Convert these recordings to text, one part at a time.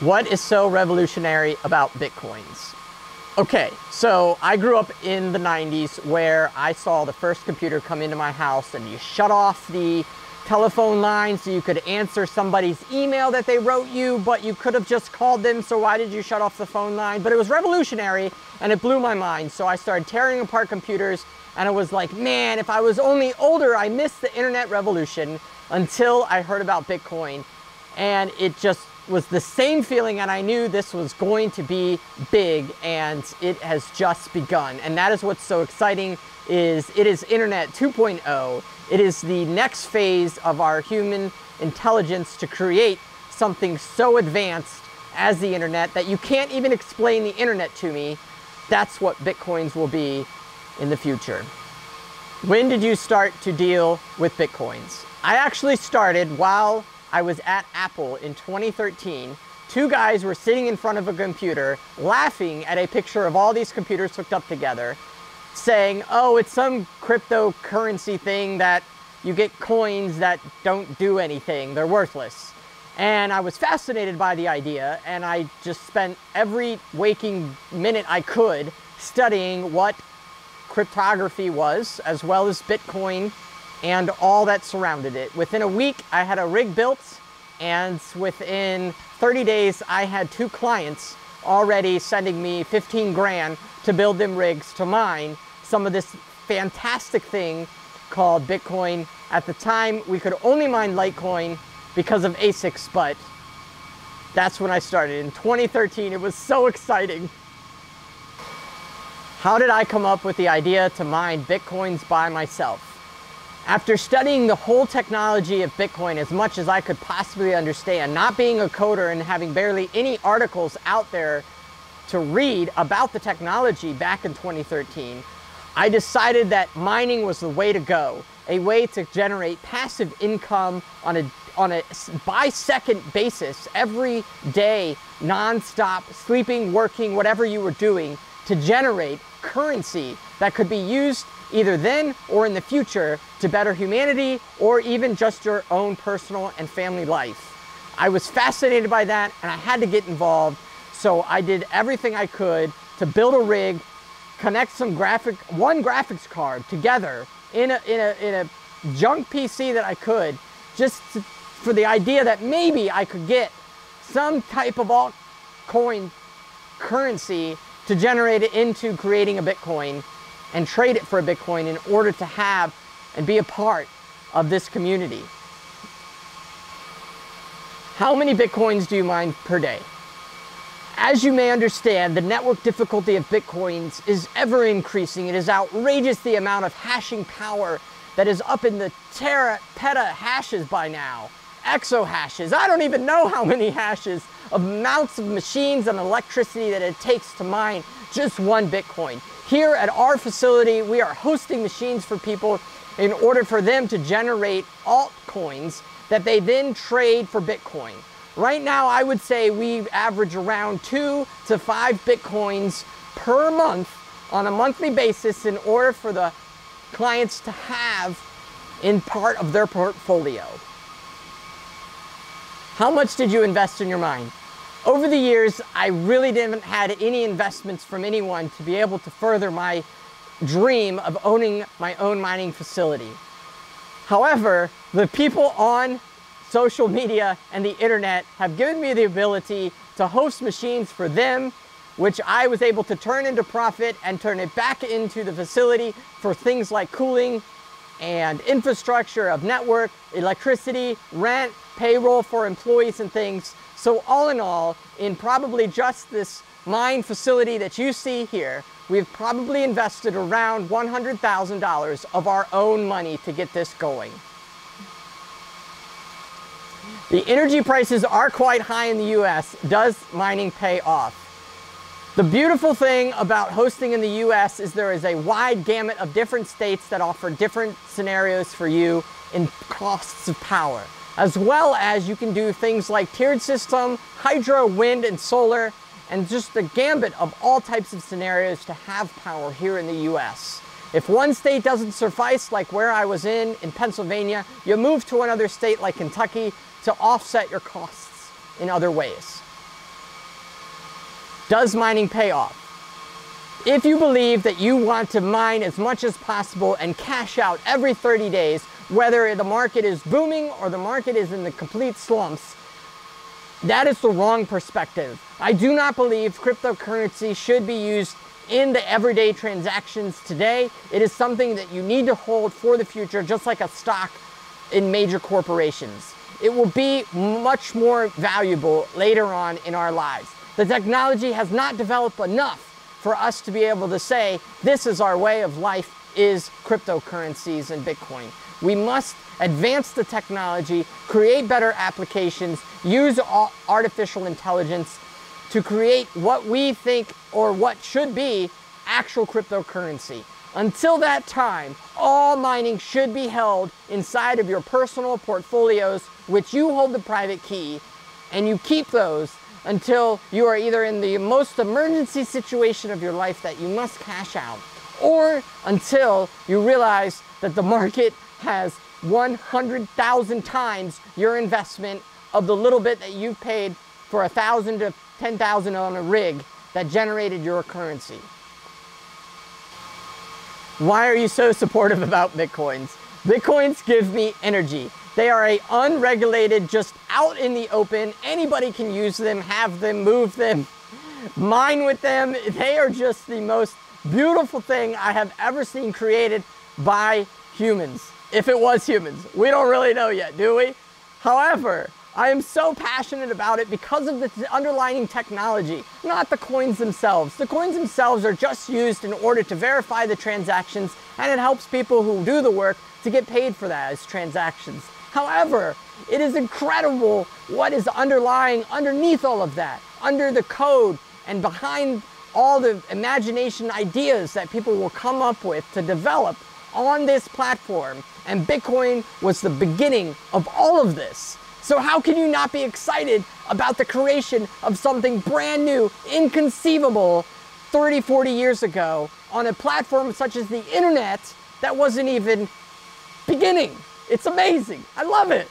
What is so revolutionary about Bitcoins? Okay, so I grew up in the 90s where I saw the first computer come into my house and you shut off the telephone line so you could answer somebody's email that they wrote you, but you could have just called them, so why did you shut off the phone line? But it was revolutionary and it blew my mind. So I started tearing apart computers and it was like, man, if I was only older, I missed the internet revolution until I heard about Bitcoin. And it just was the same feeling, and I knew this was going to be big, and it has just begun. And that is what's so exciting, is it is Internet 2.0. It is the next phase of our human intelligence to create something so advanced as the internet that you can't even explain the internet to me. That's what Bitcoins will be in the future. When did you start to deal with Bitcoins? I actually started while I was at Apple in 2013. Two guys were sitting in front of a computer laughing at a picture of all these computers hooked up together, saying, oh, it's some cryptocurrency thing that you get coins that don't do anything, they're worthless. And I was fascinated by the idea, and I just spent every waking minute I could studying what cryptography was, as well as Bitcoin and all that surrounded it. Within a week, I had a rig built, and within 30 days, I had 2 clients already sending me 15 grand to build them rigs to mine some of this fantastic thing called Bitcoin. At the time, we could only mine Litecoin because of ASICs, but that's when I started. In 2013, it was so exciting. How did I come up with the idea to mine Bitcoins by myself? After studying the whole technology of Bitcoin as much as I could possibly understand, not being a coder and having barely any articles out there to read about the technology back in 2013, I decided that mining was the way to go, a way to generate passive income on a by-second basis, every day, non-stop, sleeping, working, whatever you were doing, to generate currency that could be used either then or in the future to better humanity or even just your own personal and family life. I was fascinated by that and I had to get involved, so I did everything I could to build a rig, connect some one graphics card together in a junk PC that I could, for the idea that maybe I could get some type of altcoin currency to generate it into creating a Bitcoin and trade it for a Bitcoin in order to have and be a part of this community. How many Bitcoins do you mine per day? As you may understand, the network difficulty of Bitcoins is ever increasing. It is outrageous the amount of hashing power that is up in the peta hashes by now. Exo hashes. I don't even know how many hashes, amounts of machines and electricity that it takes to mine just one Bitcoin. Here at our facility, we are hosting machines for people in order for them to generate altcoins that they then trade for Bitcoin. Right now, I would say we average around 2 to 5 Bitcoins per month on a monthly basis in order for the clients to have in part of their portfolio. How much did you invest in your mine? Over the years, I really didn't had any investments from anyone to be able to further my dream of owning my own mining facility. However, the people on social media and the internet have given me the ability to host machines for them, which I was able to turn into profit and turn it back into the facility for things like cooling and infrastructure of network, electricity, rent, payroll for employees and things. So all in all, in probably just this mine facility that you see here, we've probably invested around $100,000 of our own money to get this going. The energy prices are quite high in the US. Does mining pay off? The beautiful thing about hosting in the US is there is a wide gamut of different states that offer different scenarios for you in costs of power, as well as you can do things like tiered system, hydro, wind, and solar, and just the gambit of all types of scenarios to have power here in the US. If one state doesn't suffice, like where I was in Pennsylvania, you move to another state like Kentucky to offset your costs in other ways. Does mining pay off? If you believe that you want to mine as much as possible and cash out every 30 days, whether the market is booming or the market is in the complete slumps, that is the wrong perspective. I do not believe cryptocurrency should be used in the everyday transactions today. It is something that you need to hold for the future, just like a stock in major corporations. It will be much more valuable later on in our lives. The technology has not developed enough for us to be able to say, this is our way of life, is cryptocurrencies and Bitcoin. We must advance the technology, create better applications, use artificial intelligence to create what we think or what should be actual cryptocurrency. Until that time, all mining should be held inside of your personal portfolios, which you hold the private key, and you keep those until you are either in the most emergency situation of your life that you must cash out, or until you realize that the market has 100,000 times your investment of the little bit that you've paid for 1,000 to 10,000 on a rig that generated your currency. Why are you so supportive about Bitcoins? Bitcoins give me energy. They are a unregulated, just out in the open. Anybody can use them, have them, move them, mine with them. They are just the most beautiful thing I have ever seen created by humans. If it was humans. We don't really know yet, do we? However, I am so passionate about it because of the underlying technology, not the coins themselves. The coins themselves are just used in order to verify the transactions, and it helps people who do the work to get paid for that as transactions. However, it is incredible what is underlying underneath all of that, under the code and behind all the imagination ideas that people will come up with to develop on this platform. And Bitcoin was the beginning of all of this. So how can you not be excited about the creation of something brand new, inconceivable 30, 40 years ago on a platform such as the internet that wasn't even beginning? It's amazing. I love it.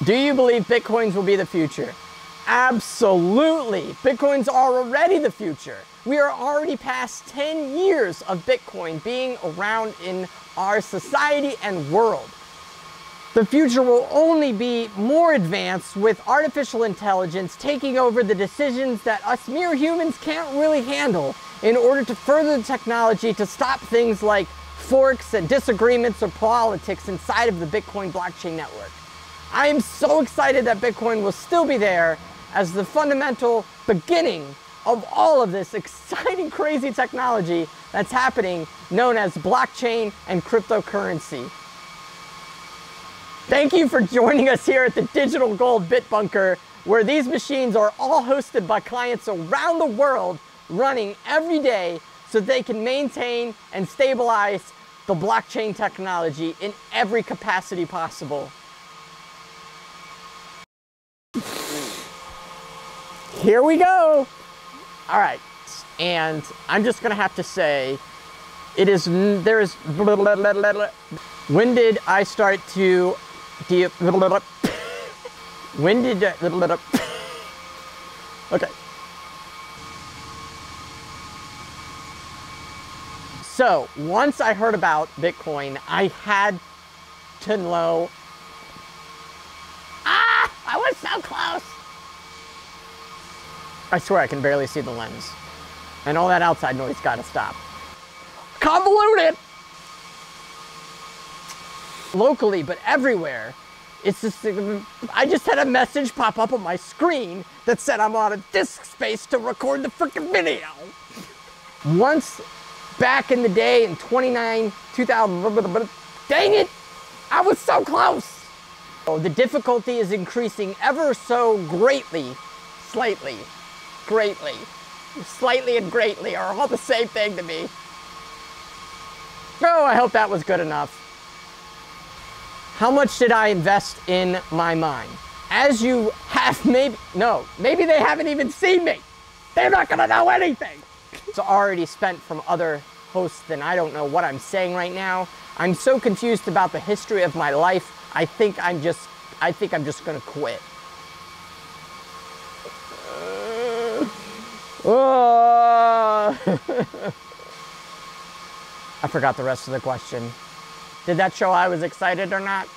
Do you believe Bitcoins will be the future? Absolutely. Bitcoins are already the future. We are already past 10 years of Bitcoin being around in our society and world. The future will only be more advanced with artificial intelligence taking over the decisions that us mere humans can't really handle in order to further the technology to stop things like forks and disagreements or politics inside of the Bitcoin blockchain network. I am so excited that Bitcoin will still be there as the fundamental beginning of all of this exciting, crazy technology that's happening, known as blockchain and cryptocurrency. Thank you for joining us here at the Digital Gold Bit Bunker, where these machines are all hosted by clients around the world, running every day so they can maintain and stabilize the blockchain technology in every capacity possible. Here we go. All right, and I'm just gonna have to say, when did I start to, okay. So, once I heard about Bitcoin, I had to know, I was so close. I swear I can barely see the lens. And all that outside noise gotta stop. Convoluted! Locally, but everywhere, it's just, I just had a message pop up on my screen that said I'm on a disk space to record the freaking video. Once, back in the day in 2000, dang it, I was so close. Oh, the difficulty is increasing ever so greatly, slightly. Greatly. Slightly and greatly are all the same thing to me. Oh, I hope that was good enough. How much did I invest in my mine? As you have maybe they haven't even seen me. They're not gonna know anything. It's already spent from other hosts, and I don't know what I'm saying right now. I'm so confused about the history of my life. I think I'm just gonna quit. Oh. I forgot the rest of the question. Did that show I was excited or not?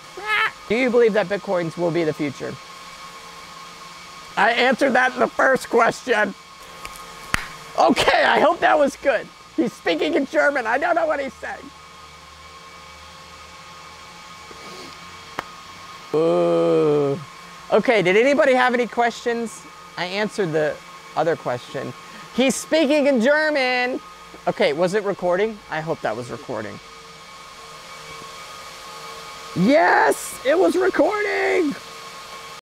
Do you believe that Bitcoins will be the future? I answered that in the first question. Okay, I hope that was good. He's speaking in German. I don't know what he's saying. Ooh. Okay, did anybody have any questions? I answered the other question. He's speaking in German. Okay, was it recording? I hope that was recording. Yes, it was recording.